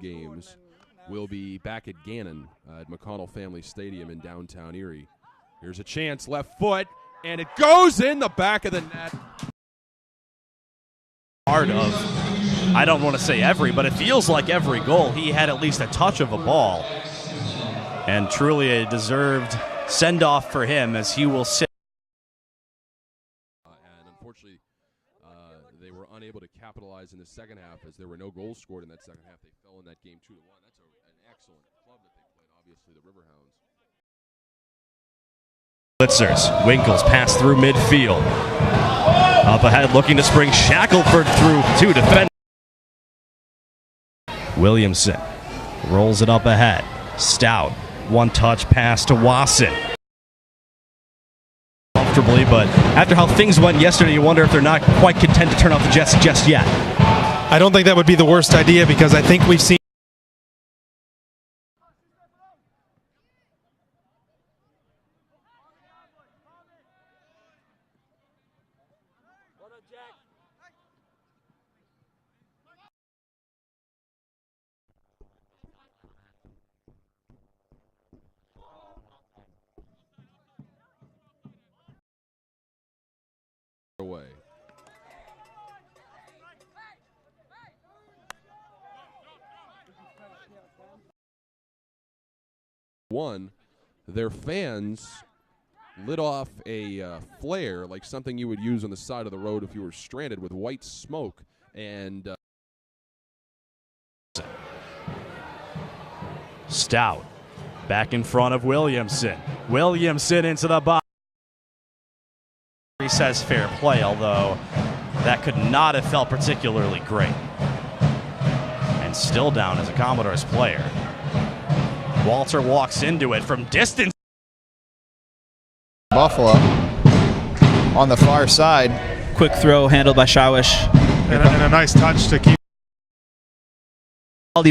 games will be back at Gannon at McConnell Family Stadium in downtown Erie. Here's a chance, left foot, and it goes in the back of the net. Part of, I don't want to say every, but it feels like every goal he had at least a touch of a ball. And truly a deserved send-off for him as he will sit. And unfortunately, they were unable to capitalize in the second half as there were no goals scored in that second half. They fell in that game 2-1. That's an excellent club that they played, obviously, the Riverhounds. Blitzers, Winkles pass through midfield. Up ahead, looking to spring Shackelford through to defend. Williamson rolls it up ahead. Stout, one-touch pass to Wasson. Comfortably, but after how things went yesterday, you wonder if they're not quite content to turn off the Jets just yet. I don't think that would be the worst idea because I think we've seen away. Their fans lit off a flare, like something you would use on the side of the road if you were stranded, with white smoke. And Stout back in front of Williamson. Williamson into the box. He says fair play, although that could not have felt particularly great. And still down as a Commodores player. Walter walks into it from distance. Buffalo on the far side. Quick throw handled by Shawish. and a nice touch to keep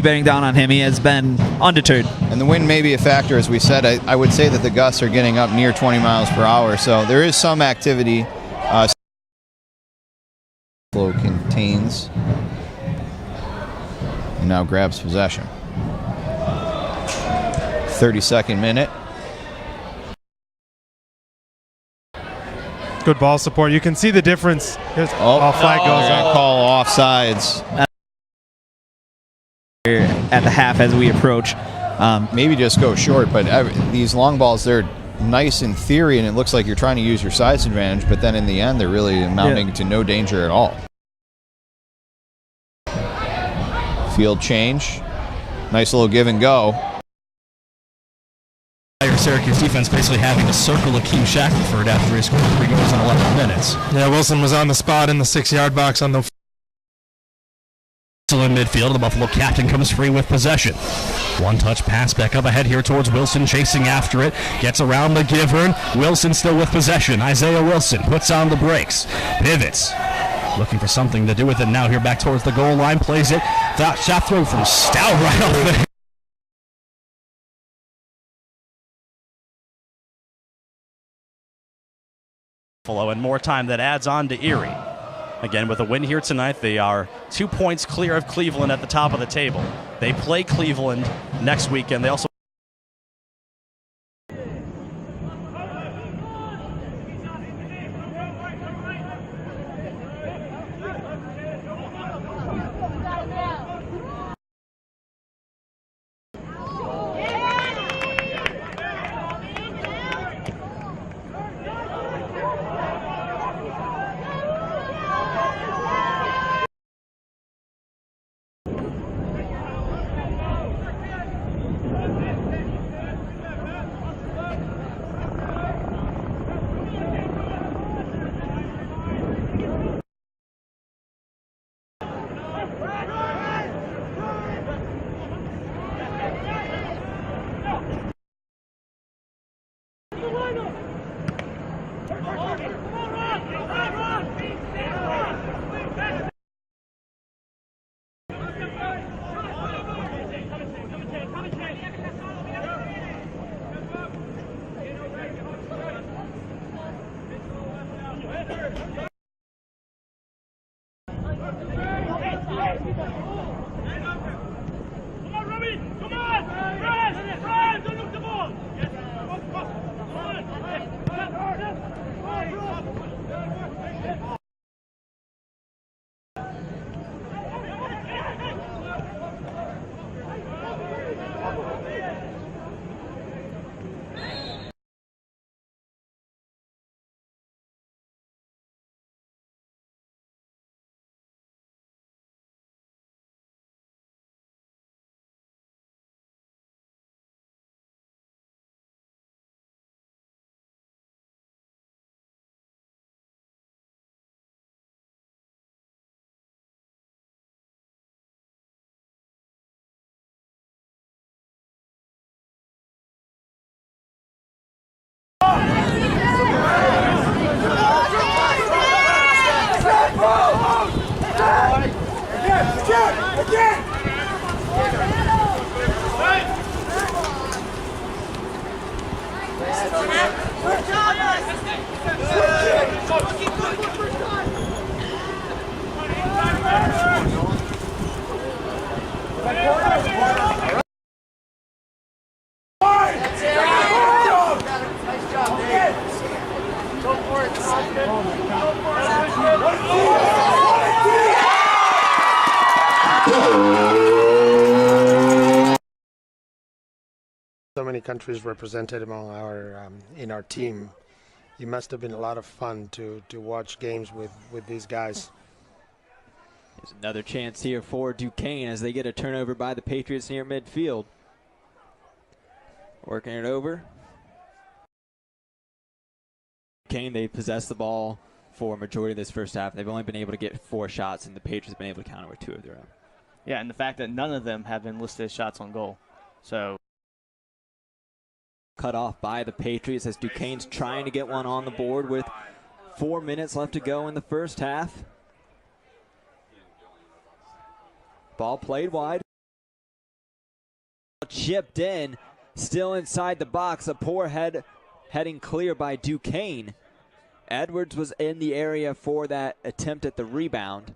Bearing down on him. He has been undeterred. And the wind may be a factor, as we said. I would say that the gusts are getting up near 20 miles per hour, so there is some activity. Flow contains and now grabs possession. 32nd minute. good ball support. You can see the difference. Flag goes up. Call offsides. At the half as we approach. Maybe just go short, but these long balls, they're nice in theory, and it looks like you're trying to use your size advantage, but then in the end, they're really amounting to no danger at all. Field change. Nice little give and go. Syracuse defense basically having to circle Akeem Shackelford after he scored 3 goals in 11 minutes. Yeah, Wilson was on the spot in the 6-yard box on the Still in midfield, the Buffalo captain comes free with possession. One touch pass back up ahead here towards Wilson, chasing after it. Gets around the Givern. Wilson still with possession. Isaiah Wilson puts on the brakes. Pivots. Looking for something to do with it now here back towards the goal line. Plays it. That shot throw from Stout right off the Buffalo, and more time that adds on to Erie. Again, with a win here tonight, they are 2 points clear of Cleveland at the top of the table. They play Cleveland next weekend. They also So many countries represented among our in our team. It must have been a lot of fun to watch games with these guys. There's another chance here for Duquesne as they get a turnover by the Patriots near midfield. Working it over. Duquesne, they possess the ball for a majority of this first half. They've only been able to get 4 shots, and the Patriots have been able to counter with 2 of their own. Yeah, and the fact that none of them have been listed as shots on goal. So cut off by the Patriots as Duquesne's trying to get one on the board with 4 minutes left to go in the first half. Ball played wide. Chipped in, still inside the box. A poor heading clear by Duquesne. Edwards was in the area for that attempt at the rebound.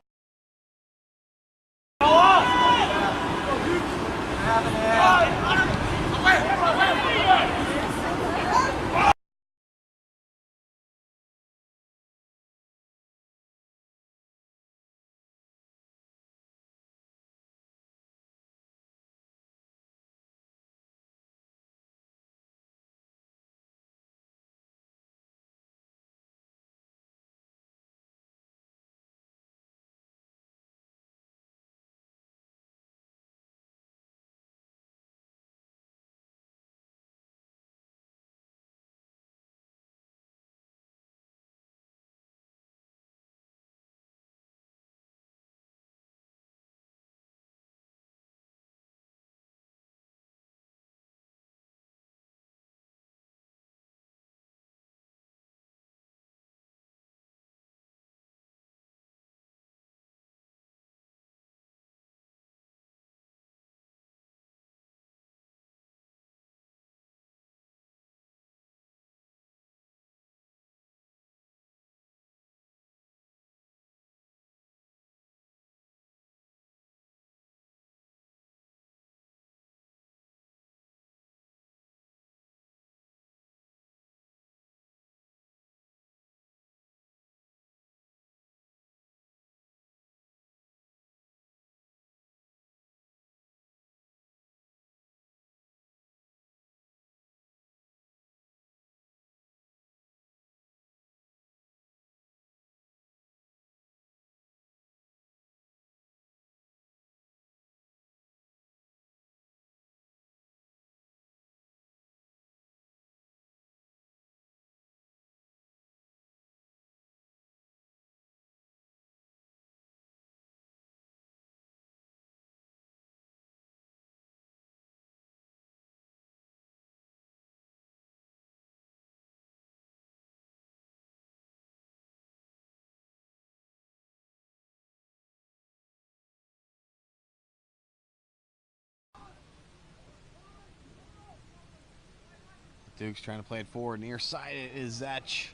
Duke's trying to play it forward. Near side it is Zech.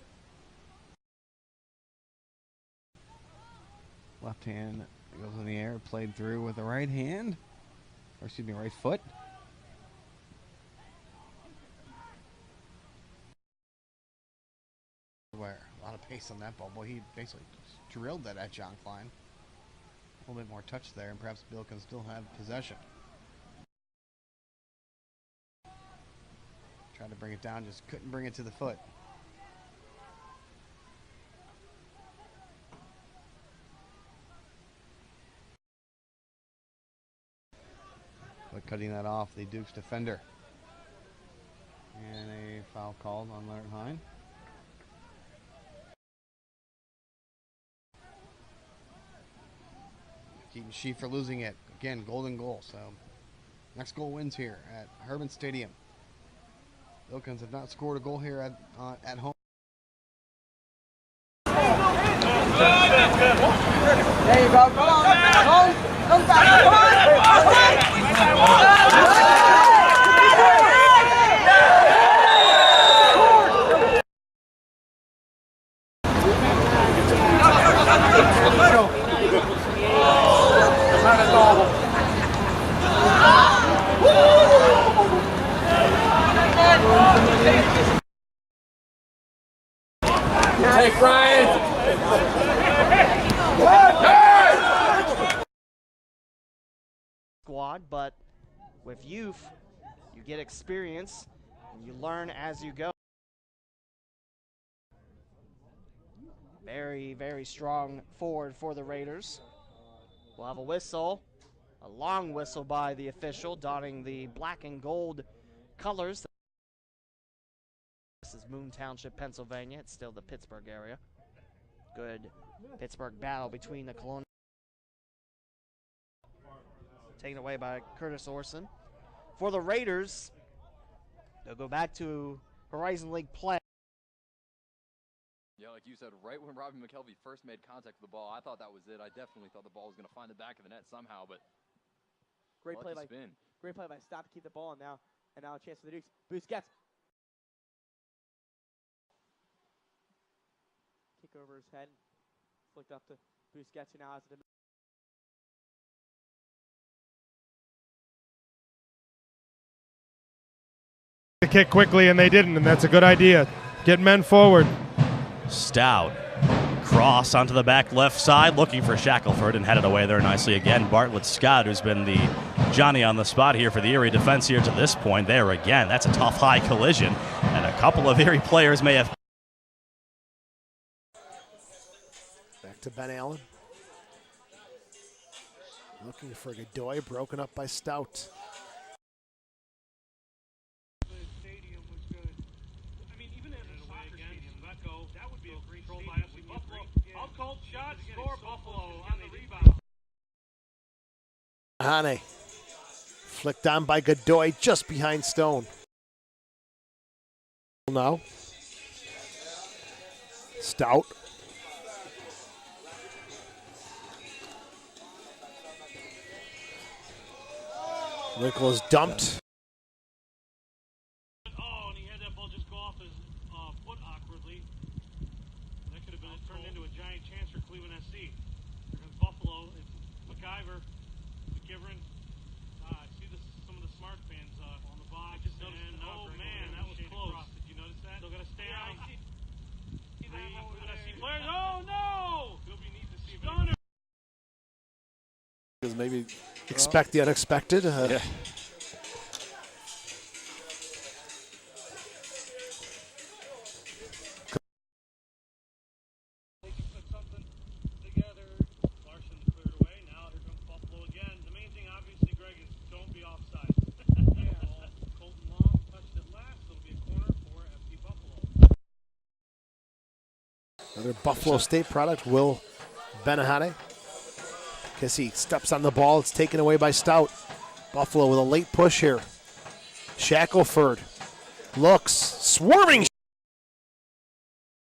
Left hand goes in the air, played through with the right hand. Or excuse me, right foot. Where a lot of pace on that ball. Boy, he basically drilled that at John Klein. A little bit more touch there, and perhaps Bill can still have possession. Tried to bring it down, just couldn't bring it to the foot. But cutting that off, the Duke's defender. And a foul called on Larry Hine. Keaton Schieffer losing it. Again, golden goal. So next goal wins here at Herman Stadium. Wilkins have not scored a goal here at home. There you go. Come on. Take Ryan. Squad, but with youth, you get experience and you learn as you go. Very, very strong forward for the Raiders. We'll have a whistle, a long whistle by the official, donning the black and gold colors. This is Moon Township, Pennsylvania. It's still the Pittsburgh area. Good Pittsburgh battle between the Colonial. Taken away by Curtis Orson. For the Raiders, they'll go back to Horizon League play. Yeah, like you said, right when Robbie McKelvey first made contact with the ball, I thought that was it. I definitely thought the ball was going to find the back of the net somehow, but great play by Stout to keep the ball, and now a chance for the Dukes. Busquets. Kick over his head, flicked up to Busquets, who now has the kick quickly, and they didn't, and that's a good idea. Get men forward. Stout. Cross onto the back left side, looking for Shackelford, and headed away there nicely again. Bartlett Scott, who's been the Johnny on the spot here for the Erie defense here to this point. There again, that's a tough high collision, and a couple of Erie players may have. Back to Ben Allen. Looking for Godoy, broken up by Stout. Hane flicked on by Godoy just behind Stone. Now Stout. Winkle's dumped. Oh, and he had that ball just go off his foot awkwardly. That could have been turned into a giant chance for Cleveland SC. Here comes Buffalo. It's McIver, McGivern. I see some of the smart fans on the box. I just noticed. Oh man, that was close. Did you notice that? Still got to stay on. I see players. Oh no! Philby needs to see if Because maybe expect the unexpected. Yeah. Another Buffalo State product, Will Benahade. Because he steps on the ball, it's taken away by Stout. Buffalo with a late push here. Shackelford looks, swarming.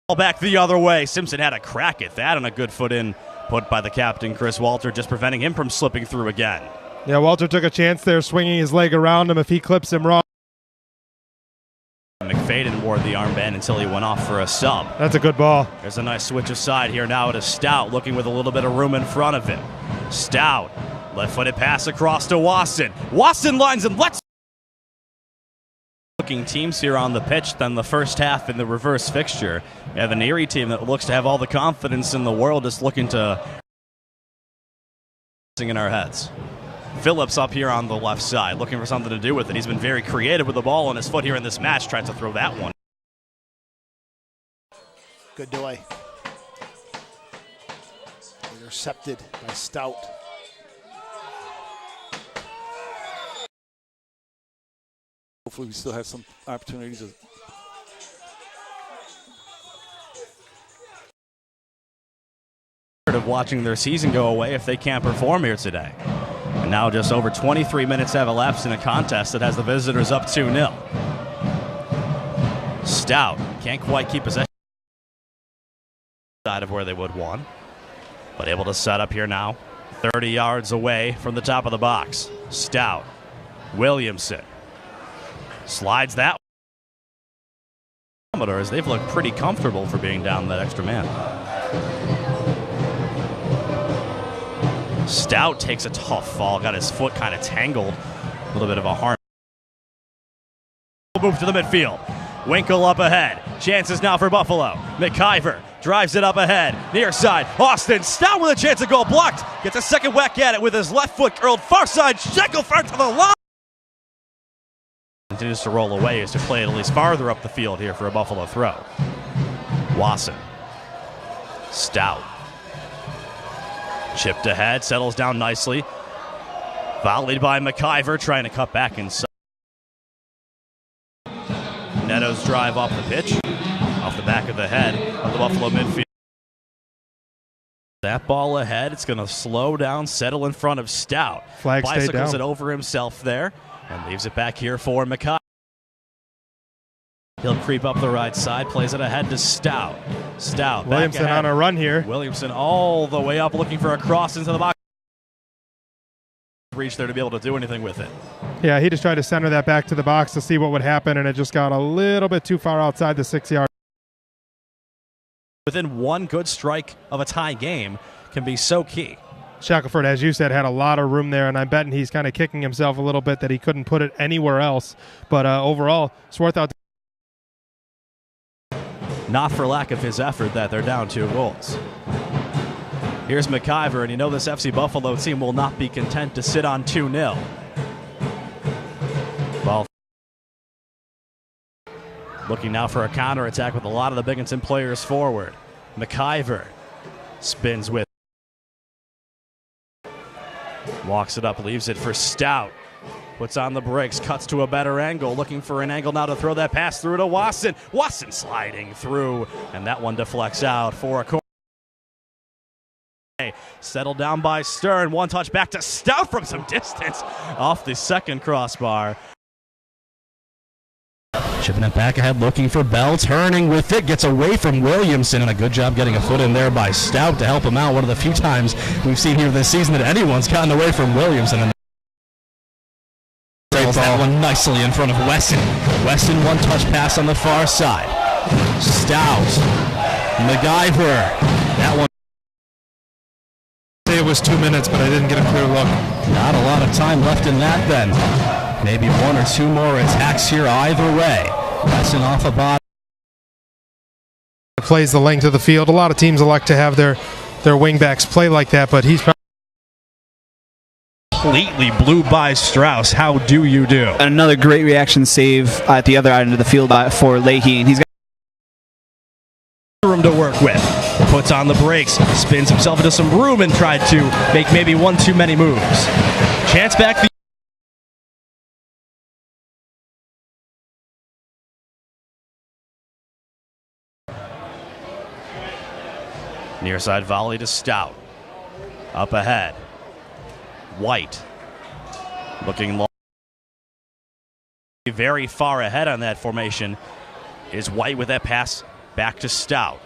Ball back the other way. Simpson had a crack at that, and a good foot in put by the captain, Chris Walter, just preventing him from slipping through again. Yeah, Walter took a chance there, swinging his leg around him if he clips him wrong. McFadden wore the armband until he went off for a sub. That's a good ball. There's a nice switch aside here now to Stout, looking with a little bit of room in front of him. Stout, left-footed pass across to Wasson. Wasson lines and lets. Looking teams here on the pitch than the first half in the reverse fixture. We have an Erie team that looks to have all the confidence in the world, just looking to in our heads. Phillips up here on the left side, looking for something to do with it. He's been very creative with the ball on his foot here in this match, tries to throw that one. Godoy. Intercepted by Stout. Hopefully we still have some opportunities. Of watching their season go away if they can't perform here today. And now just over 23 minutes have elapsed in a contest that has the visitors up 2-0. Stout can't quite keep possession side of where they would want, but able to set up here now 30 yards away from the top of the box. Stout. Williamson. Slides that. As they've looked pretty comfortable for being down that extra man. Stout takes a tough fall. Got his foot kind of tangled. A little bit of a harm. Move to the midfield. Winkle up ahead. Chances now for Buffalo. McIver drives it up ahead. Near side. Austin Stout with a chance to goal. Blocked. Gets a second whack at it with his left foot curled far side. Shackelford to the line. Continues to roll away as to play it at least farther up the field here for a Buffalo throw. Wasson. Stout. Chipped ahead. Settles down nicely. Volleyed by McIver, trying to cut back inside. Neto's drive off the pitch, off the back of the head of the Buffalo midfield. That ball ahead, it's going to slow down, settle in front of Stout. Flag stayed down. Bicycles it over himself there and leaves it back here for McIver. He'll creep up the right side, plays it ahead to Stout. Stout. Williamson on a run here. Williamson all the way up, looking for a cross into the box. Reach there to be able to do anything with it. Yeah, he just tried to center that back to the box to see what would happen, and it just got a little bit too far outside the 6-yard. Within one good strike of a tie game can be so key. Shackelford, as you said, had a lot of room there, and I'm betting he's kind of kicking himself a little bit that he couldn't put it anywhere else. But overall, Swarthout. Not for lack of his effort that they're down 2 goals. Here's McIver, and you know this FC Buffalo team will not be content to sit on 2-0. Ball. Looking now for a counterattack with a lot of the Binghamton players forward. McIver spins with. Walks it up, leaves it for Stout. Puts on the brakes, cuts to a better angle. Looking for an angle now to throw that pass through to Wasson. Wasson sliding through, and that one deflects out for a corner. Settled down by Stern. One touch back to Stout from some distance off the second crossbar. Chipping it back ahead, looking for Bell, turning with it, gets away from Williamson, and a good job getting a foot in there by Stout to help him out. One of the few times we've seen here this season that anyone's gotten away from Williamson. And that one nicely in front of Weston. Weston, one touch pass on the far side. Stout, McIver, that one. It was 2 minutes, but I didn't get a clear look. Not a lot of time left in that then. Maybe 1 or 2 more attacks here either way. Weston off a bottom. Plays the length of the field. A lot of teams elect to have their wingbacks play like that, but he's completely blew by Strauss. How do you do? And another great reaction save at the other end of the field for Leahy, and he's got room to work with. Puts on the brakes, spins himself into some room and tried to make maybe 1 too many moves. Chance back. Near side volley to Stout. Up ahead. White. Looking long. Very far ahead on that formation is White with that pass back to Stout.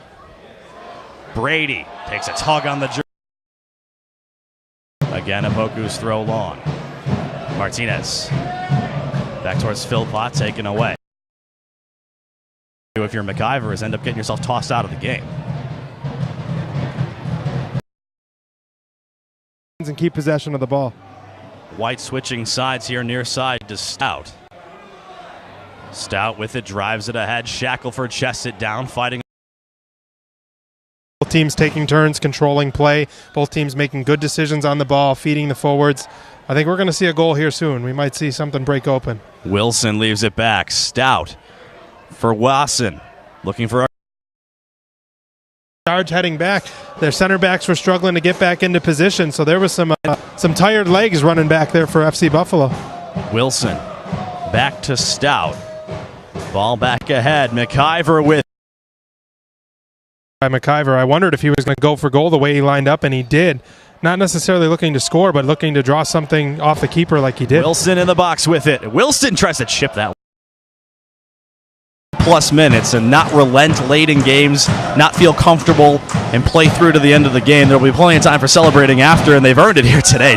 Brady takes a tug on the jersey. Again, Apoku's throw long. Martinez. Back towards Philpott, taken away. If you're McIver, is end up getting yourself tossed out of the game. And keep possession of the ball. White switching sides here near side to Stout. Stout with it, drives it ahead. Shackelford chests it down, fighting. Both teams taking turns, controlling play. Both teams making good decisions on the ball, feeding the forwards. I think we're going to see a goal here soon. We might see something break open. Wilson leaves it back. Stout for Wasson. Looking for a charge heading back. Their center backs were struggling to get back into position, so there was some tired legs running back there for FC Buffalo. Wilson back to Stout. Ball back ahead. McIver with by McIver. I wondered if he was going to go for goal the way he lined up, and he did. Not necessarily looking to score, but looking to draw something off the keeper like he did. Wilson in the box with it. Wilson tries to chip that one. plus minutes and not relent late in games, not feel comfortable, and play through to the end of the game. There will be plenty of time for celebrating after, and they've earned it here today.